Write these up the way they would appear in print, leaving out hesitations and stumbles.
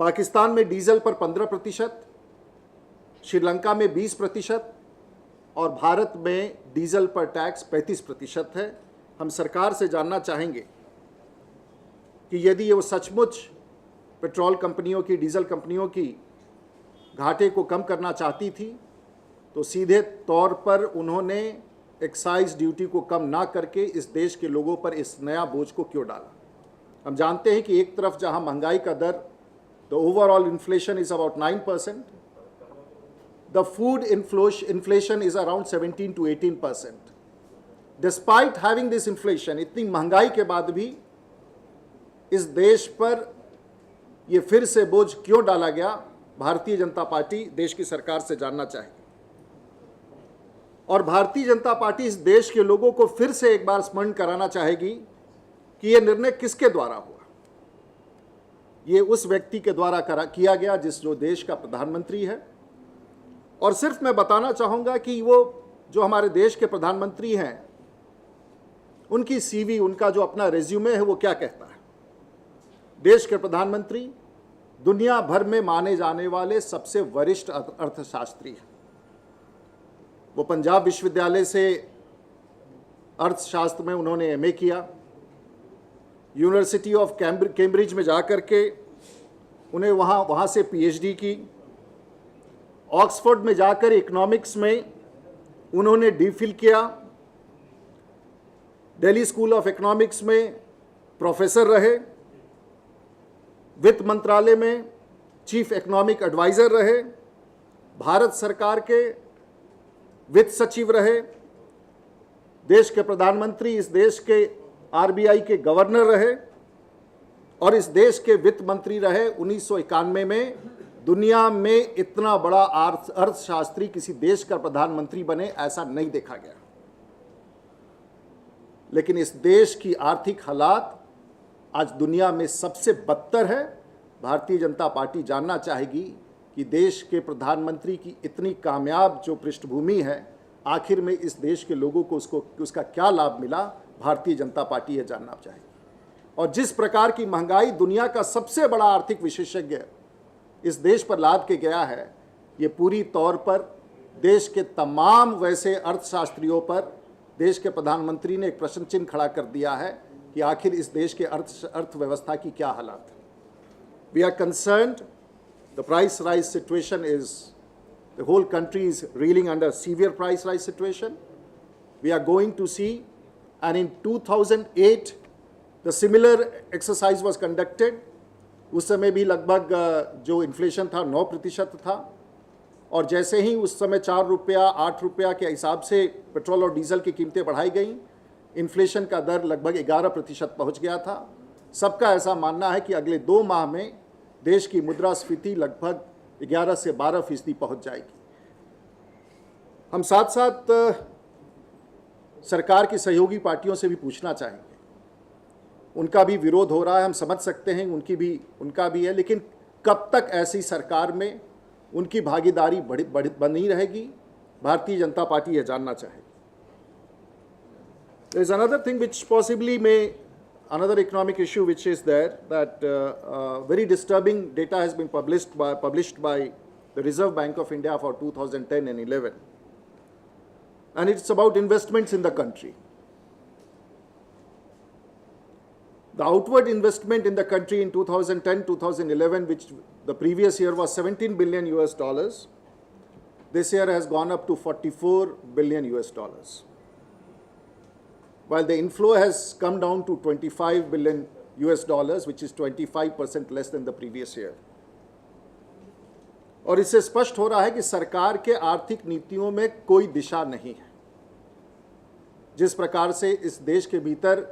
पाकिस्तान में डीजल पर 15%, श्रीलंका में 20% और भारत में डीजल पर टैक्स 35% है। हम सरकार से जानना चाहेंगे कि यदि ये वो सचमुच पेट्रोल कंपनियों की, डीजल कंपनियों की घाटे को कम करना चाहती थी तो सीधे तौर पर उन्होंने एक्साइज ड्यूटी को कम ना करके इस देश के लोगों पर इस नया बोझ को क्यों डाला। हम जानते हैं कि एक तरफ जहां महंगाई का दर, the overall inflation is about 9%, the food inflation is around 17 to 18%. Despite having this inflation, इतनी महंगाई के बाद भी इस देश पर यह फिर से बोझ क्यों डाला गया, भारतीय जनता पार्टी देश की सरकार से जानना चाहेगी। और भारतीय जनता पार्टी इस देश के लोगों को फिर से एक बार स्मरण कराना चाहेगी कि यह निर्णय किसके द्वारा हुआ। ये उस व्यक्ति के द्वारा किया गया जो देश का प्रधानमंत्री है। और सिर्फ मैं बताना चाहूंगा कि वो जो हमारे देश के प्रधानमंत्री हैं, उनकी सीवी, उनका जो अपना रेज्यूमे है वो क्या कहता है। देश के प्रधानमंत्री दुनिया भर में माने जाने वाले सबसे वरिष्ठ अर्थशास्त्री हैं। वो पंजाब विश्वविद्यालय से अर्थशास्त्र में उन्होंने एमए किया, यूनिवर्सिटी ऑफ कैम्ब्रिज में जाकर के उन्हें वहाँ से पीएचडी की, ऑक्सफोर्ड में जाकर इकोनॉमिक्स में उन्होंने डीफिल किया, दिल्ली स्कूल ऑफ इकोनॉमिक्स में प्रोफेसर रहे, वित्त मंत्रालय में चीफ इकोनॉमिक एडवाइजर रहे, भारत सरकार के वित्त सचिव रहे, देश के प्रधानमंत्री, इस देश के आरबीआई के गवर्नर रहे और इस देश के वित्त मंत्री रहे। 1991 में दुनिया में इतना बड़ा अर्थशास्त्री किसी देश का प्रधानमंत्री बने, ऐसा नहीं देखा गया। लेकिन इस देश की आर्थिक हालात आज दुनिया में सबसे बदतर है। भारतीय जनता पार्टी जानना चाहेगी कि देश के प्रधानमंत्री की इतनी कामयाब जो पृष्ठभूमि है, आखिर में इस देश के लोगों को उसका क्या लाभ मिला, भारतीय जनता पार्टी यह जानना चाहेगी। और जिस प्रकार की महंगाई दुनिया का सबसे बड़ा आर्थिक विशेषज्ञ इस देश पर लाद के गया है, ये पूरी तौर पर देश के तमाम वैसे अर्थशास्त्रियों पर देश के प्रधानमंत्री ने एक प्रश्न चिन्ह खड़ा कर दिया है कि आखिर इस देश के अर्थव्यवस्था की क्या हालात है। We are concerned, the price rise situation is, the whole country is reeling under severe price rise situation. We are going to see, and in 2008 the similar exercise was conducted. उस समय भी लगभग जो इन्फ्लेशन था 9% था और जैसे ही उस समय 4 रुपया 8 रुपया के हिसाब से पेट्रोल और डीजल की कीमतें बढ़ाई गई, इन्फ्लेशन का दर लगभग 11% पहुंच गया था। सबका ऐसा मानना है कि अगले 2 माह में देश की मुद्रास्फीति लगभग 11 से 12% पहुंच जाएगी। हम साथ साथ सरकार की सहयोगी पार्टियों से भी पूछना चाहेंगे, उनका भी विरोध हो रहा है, हम समझ सकते हैं, उनका भी है, लेकिन कब तक ऐसी सरकार में उनकी भागीदारी बनी रहेगी, भारतीय जनता पार्टी यह जानना चाहेगी। There is another thing which possibly may, another economic issue which is there, that very disturbing data has been published by the Reserve Bank of India for 2010 and 11. And it's about investments in the country. The outward investment in the country in 2010-2011, which the previous year was $17 billion, this year has gone up to $44 billion. While the inflow has come down to $25 billion, which is 25% less than the previous year. और इससे स्पष्ट हो रहा है कि सरकार के आर्थिक नीतियों में कोई दिशा नहीं है। जिस प्रकार से इस देश के भीतर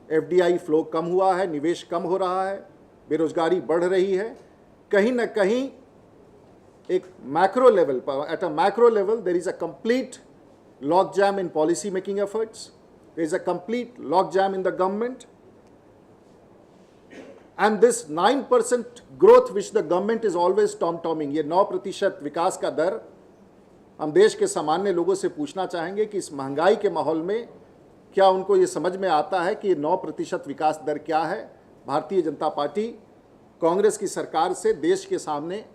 एफडीआई फ्लो कम हुआ है, निवेश कम हो रहा है, बेरोजगारी बढ़ रही है, कहीं ना कहीं एक मैक्रो लेवल पर, at a macro level there is a complete lock jam in policy making efforts, there is a complete lock jam in the government. And this 9% growth which the government is always tom-tomming, ये 9% विकास का दर, हम देश के सामान्य लोगों से पूछना चाहेंगे कि इस महंगाई के माहौल में क्या उनको ये समझ में आता है कि ये 9% विकास दर क्या है. भारतीय जनता पार्टी कांग्रेस की सरकार से देश के सामने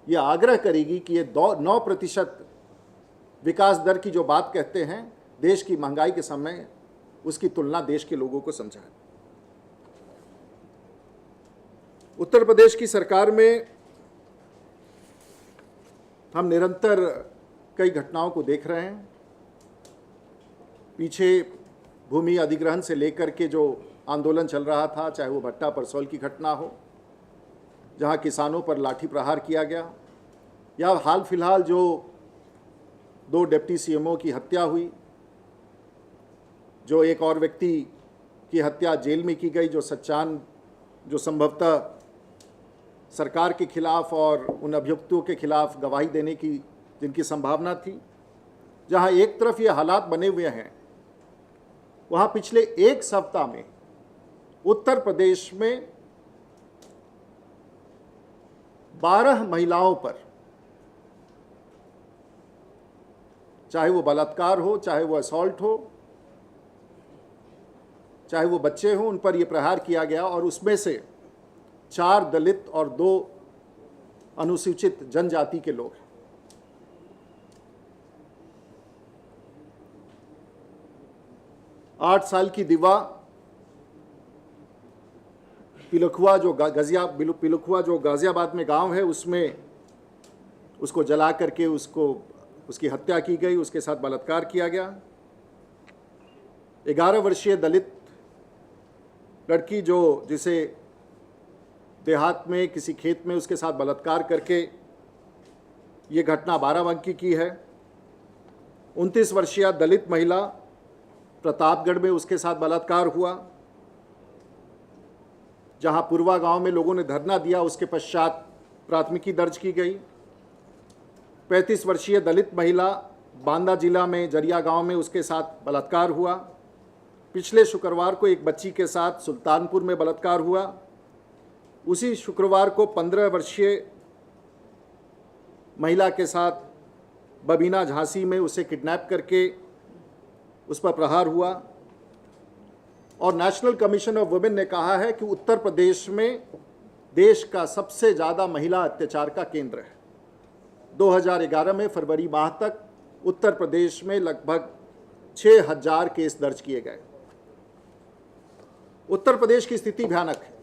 ये आग्रह करेगी कि ये 9% विकास दर की जो बात कहते हैं देश की महंगाई के समय, उसकी तुलना देश के लोगों को समझाए। उत्तर प्रदेश की सरकार में हम निरंतर कई घटनाओं को देख रहे हैं। पीछे भूमि अधिग्रहण से लेकर के जो आंदोलन चल रहा था, चाहे वो भट्टा परसौल की घटना हो जहां किसानों पर लाठी प्रहार किया गया, या हाल फिलहाल जो 2 डिप्टी सीएमओ की हत्या हुई, जो एक और व्यक्ति की हत्या जेल में की गई, जो संभवतः सरकार के खिलाफ और उन अभियुक्तों के खिलाफ गवाही देने की जिनकी संभावना थी। जहां एक तरफ ये हालात बने हुए हैं, वहां पिछले एक सप्ताह में उत्तर प्रदेश में 12 महिलाओं पर, चाहे वो बलात्कार हो, चाहे वो असॉल्ट हो, चाहे वो बच्चे हों, उन पर यह प्रहार किया गया और उसमें से 4 दलित और 2 अनुसूचित जनजाति के लोग हैं। आठ साल की दिवा पिलखुआ जो गाजियाबाद में गांव है, उसमें उसको जला करके उसकी हत्या की गई, उसके साथ बलात्कार किया गया। 11 वर्षीय दलित लड़की जिसे देहात में किसी खेत में उसके साथ बलात्कार करके ये घटना बाराबंकी की है। 29 वर्षीय दलित महिला प्रतापगढ़ में उसके साथ बलात्कार हुआ, जहां पुरवा गांव में लोगों ने धरना दिया, उसके पश्चात प्राथमिकी दर्ज की गई। 35 वर्षीय दलित महिला बांदा जिला में जरिया गांव में उसके साथ बलात्कार हुआ। पिछले शुक्रवार को एक बच्ची के साथ सुल्तानपुर में बलात्कार हुआ। उसी शुक्रवार को 15 वर्षीय महिला के साथ बबीना झांसी में उसे किडनैप करके उस पर प्रहार हुआ। और नेशनल कमीशन ऑफ वुमेन ने कहा है कि उत्तर प्रदेश में देश का सबसे ज़्यादा महिला अत्याचार का केंद्र है। 2011 में फरवरी माह तक उत्तर प्रदेश में लगभग 6000 केस दर्ज किए गए। उत्तर प्रदेश की स्थिति भयानक है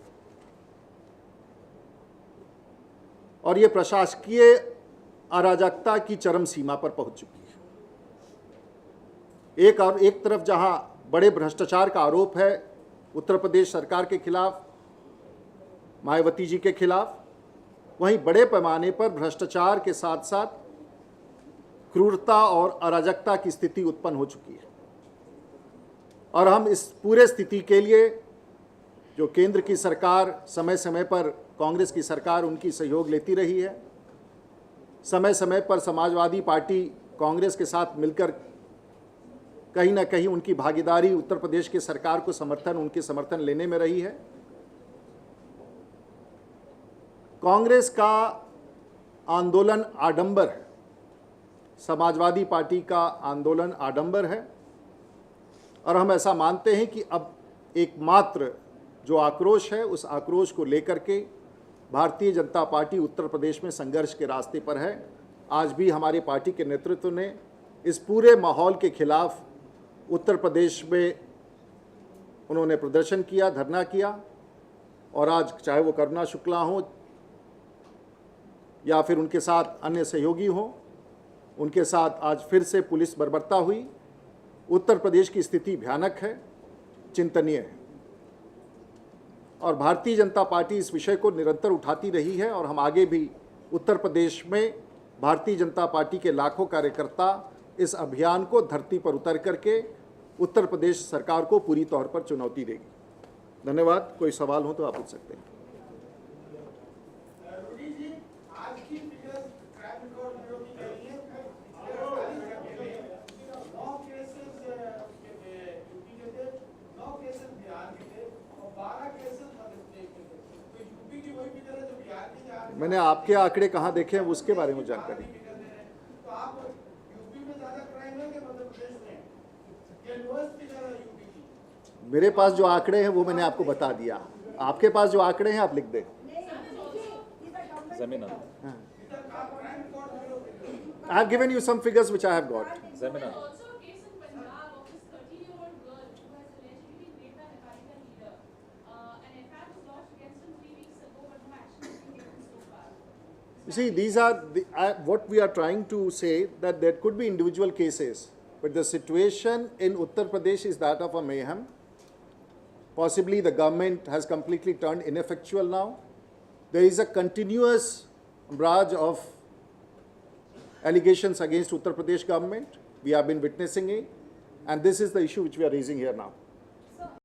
और ये प्रशासकीय अराजकता की चरम सीमा पर पहुंच चुकी है। एक तरफ जहां बड़े भ्रष्टाचार का आरोप है उत्तर प्रदेश सरकार के खिलाफ, मायावती जी के खिलाफ, वहीं बड़े पैमाने पर भ्रष्टाचार के साथ साथ क्रूरता और अराजकता की स्थिति उत्पन्न हो चुकी है। और हम इस पूरे स्थिति के लिए जो केंद्र की सरकार समय समय पर, कांग्रेस की सरकार उनकी सहयोग लेती रही है, समय समय पर समाजवादी पार्टी कांग्रेस के साथ मिलकर कहीं ना कहीं उनकी भागीदारी उत्तर प्रदेश की सरकार को उनके समर्थन लेने में रही है। कांग्रेस का आंदोलन आडंबर है, समाजवादी पार्टी का आंदोलन आडंबर है, और हम ऐसा मानते हैं कि अब एकमात्र जो आक्रोश है उस आक्रोश को लेकर के भारतीय जनता पार्टी उत्तर प्रदेश में संघर्ष के रास्ते पर है। आज भी हमारे पार्टी के नेतृत्व ने इस पूरे माहौल के खिलाफ उत्तर प्रदेश में उन्होंने प्रदर्शन किया, धरना किया, और आज चाहे वो करुणा शुक्ला हो या फिर उनके साथ अन्य सहयोगी हों, उनके साथ आज फिर से पुलिस बर्बरता हुई। उत्तर प्रदेश की स्थिति भयानक है, चिंतनीय है, और भारतीय जनता पार्टी इस विषय को निरंतर उठाती रही है। और हम आगे भी उत्तर प्रदेश में भारतीय जनता पार्टी के लाखों कार्यकर्ता इस अभियान को धरती पर उतर करके उत्तर प्रदेश सरकार को पूरी तौर पर चुनौती देगी। धन्यवाद। कोई सवाल हो तो आप पूछ सकते हैं। मैंने आपके आंकड़े कहाँ देखे हैं उसके बारे में जानकारी। मेरे पास जो आंकड़े हैं वो मैंने आपको बता दिया। आपके पास जो आंकड़े हैं आप लिख दें। Zemina. I have given you some figures which I have got. Zemina. Also a case in Punjab of this 13-year-old girl who has allegedly been raped by an Akali leader. An FIR was lodged against him 3 weeks ago, but no action has been taken so far. You see, these are what we are trying to say, that there could be individual cases, but the situation in Uttar Pradesh is that of a mayhem. Possibly the government has completely turned ineffectual now. There is a continuous barrage of allegations against Uttar Pradesh government. We have been witnessing it, and this is the issue which we are raising here now.